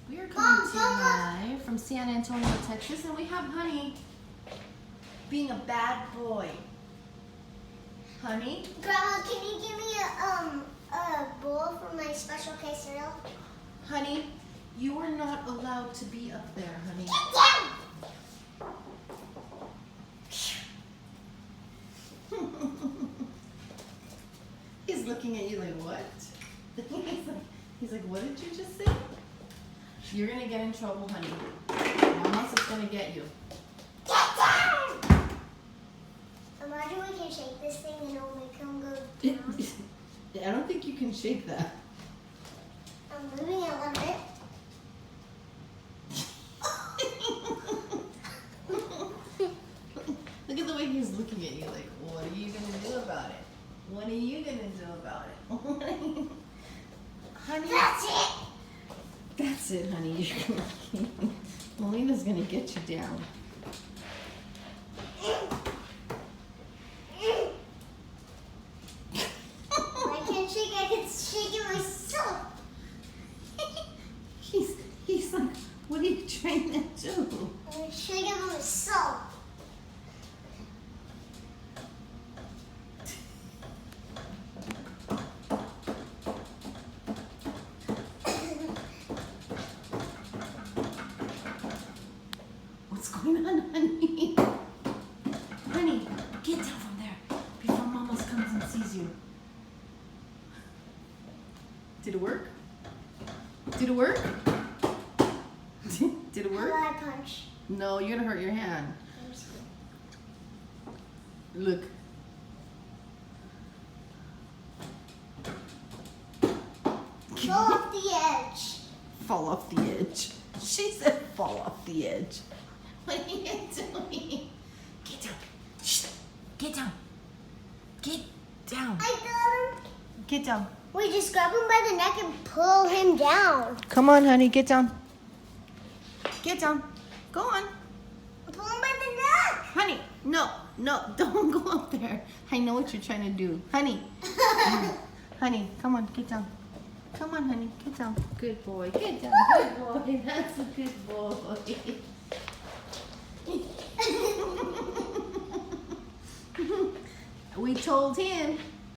We are coming to you live from San Antonio, Texas, and we have Honey being a bad boy. Honey? Grandma, can you give me a bowl for my special K cereal? Honey, you are not allowed to be up there, honey. Get down! He's looking at you like, what? He's like, what did you just say? You're gonna get in trouble, honey. Mama's just gonna get you. Get down! Imagine we can shake this thing and it'll make him go down. I don't think you can shake that. I'm moving it a little bit. Look at the way he's looking at you like, what are you gonna do about it? What are you gonna do about it? Honey. That's it! That's it, honey. Melina's gonna get you down. I can't shake it, I can shake it myself. He's like, what are you trying to do? I'm shaking it myself. What's going on, honey? Honey, get down from there before Mama comes and sees you. Did it work? Did it work? Did it How work? do I punch? No, you're gonna hurt your hand. Look. Fall off the edge. Fall off the edge. She said fall off the edge. What are you doing? Get down. Shh. Get down. Get down. I got him. Get down. We just grab him by the neck and pull him down. Come on, honey. Get down. Get down. Go on. Pull him by the neck. Honey, no, don't go up there. I know what you're trying to do. Honey. Honey, come on, get down. Come on, honey, get down. Good boy, get down. Good boy, that's a good boy. We told him